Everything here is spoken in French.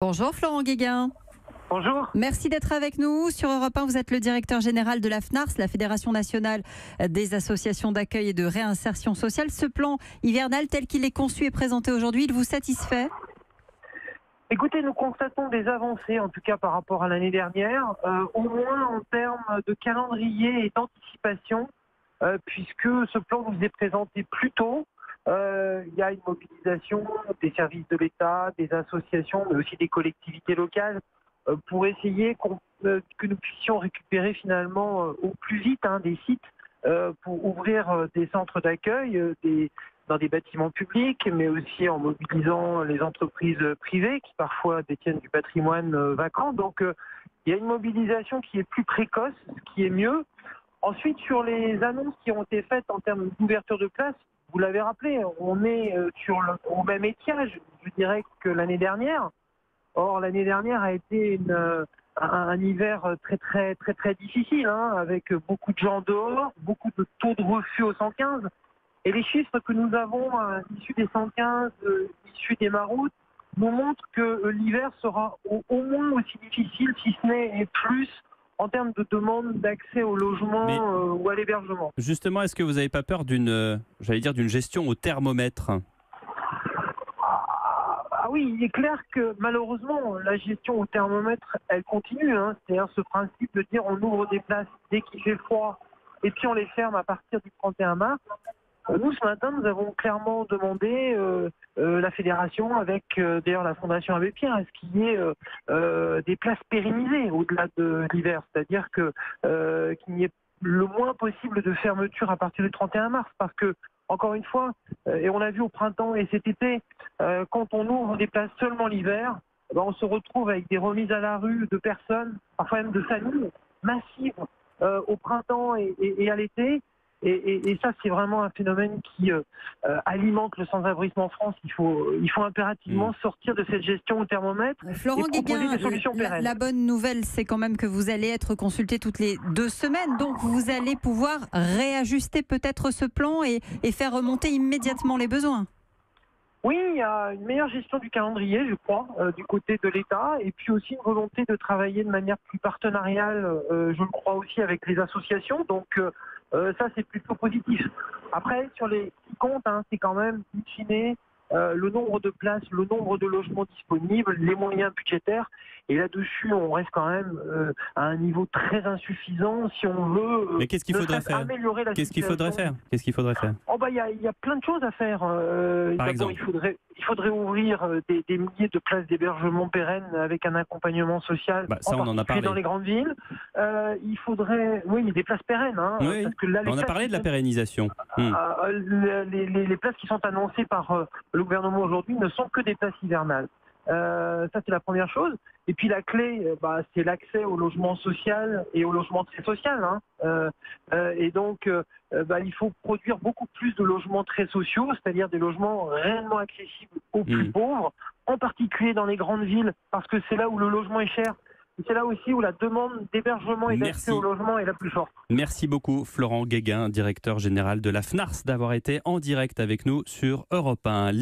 Bonjour Florent Guéguin. Bonjour. Merci d'être avec nous. Sur Europe 1, vous êtes le directeur général de la FNARS, la Fédération nationale des associations d'accueil et de réinsertion sociale. Ce plan hivernal tel qu'il est conçu et présenté aujourd'hui, il vous satisfait ? Écoutez, nous constatons des avancées, en tout cas par rapport à l'année dernière, au moins en termes de calendrier et d'anticipation, puisque ce plan nous est présenté plus tôt. Il y a une mobilisation des services de l'État, des associations, mais aussi des collectivités locales, pour essayer que nous puissions récupérer finalement au plus vite des sites pour ouvrir des centres d'accueil, dans des bâtiments publics, mais aussi en mobilisant les entreprises privées qui parfois détiennent du patrimoine vacant. Donc il y a une mobilisation qui est plus précoce, ce qui est mieux. Ensuite, sur les annonces qui ont été faites en termes d'ouverture de places, vous l'avez rappelé, on est au même étiage, je dirais, que l'année dernière. Or, l'année dernière a été un hiver très difficile, avec beaucoup de gens dehors, beaucoup de taux de refus au 115. Et les chiffres que nous avons issus des 115, issus des maroutes, nous montrent que l'hiver sera au moins aussi difficile, si ce n'est plus, en termes de demande d'accès au logement ou à l'hébergement. Justement, est-ce que vous n'avez pas peur d'une gestion au thermomètre ? Ah oui, il est clair que malheureusement, la gestion au thermomètre, elle continue. C'est-à-dire ce principe de dire on ouvre des places dès qu'il fait froid et puis on les ferme à partir du 31 mars. Nous, ce matin, nous avons clairement demandé la fédération, avec d'ailleurs la Fondation Abbé Pierre, à ce qu'il y ait des places pérennisées au-delà de l'hiver. C'est-à-dire qu'il n'y ait le moins possible de fermeture à partir du 31 mars. Parce que, encore une fois, et on l'a vu au printemps et cet été, quand on ouvre des places seulement l'hiver, on se retrouve avec des remises à la rue de personnes, parfois même de familles, massives au printemps et à l'été. Et ça, c'est vraiment un phénomène qui alimente le sans-abrisme en France. Il faut impérativement sortir de cette gestion au thermomètre Florent et proposer Guéguin, des solutions pérennes. la bonne nouvelle, c'est quand même que vous allez être consulté toutes les 2 semaines. Donc, vous allez pouvoir réajuster peut-être ce plan et faire remonter immédiatement les besoins. Oui, il y a une meilleure gestion du calendrier, je crois, du côté de l'État, et puis aussi une volonté de travailler de manière plus partenariale, je le crois aussi, avec les associations. Donc ça, c'est plutôt positif. Après, sur les qui comptent, c'est quand même, in fine, le nombre de places, le nombre de logements disponibles, les moyens budgétaires. Et là-dessus, on reste quand même à un niveau très insuffisant si on veut Mais qu'est-ce qu'il faudrait faire ? améliorer la Qu'est-ce qu'il situation. faudrait faire ? Il y a plein de choses à faire. Par exemple, il faudrait ouvrir des milliers de places d'hébergement pérennes avec un accompagnement social, ça, on en a parlé dans les grandes villes. Il faudrait, oui, mais des places pérennes. Oui, parce que là, on a parlé de la pérennisation. Les places qui sont annoncées par le gouvernement aujourd'hui ne sont que des places hivernales. Ça, c'est la première chose. Et puis la clé, c'est l'accès au logement social et au logement très social. Et donc, il faut produire beaucoup plus de logements très sociaux, c'est-à-dire des logements réellement accessibles aux plus pauvres, en particulier dans les grandes villes, parce que c'est là où le logement est cher. Et c'est là aussi où la demande d'hébergement et d'accès au logement est la plus forte. Merci beaucoup Florent Guéguin, directeur général de la FNARS, d'avoir été en direct avec nous sur Europe 1.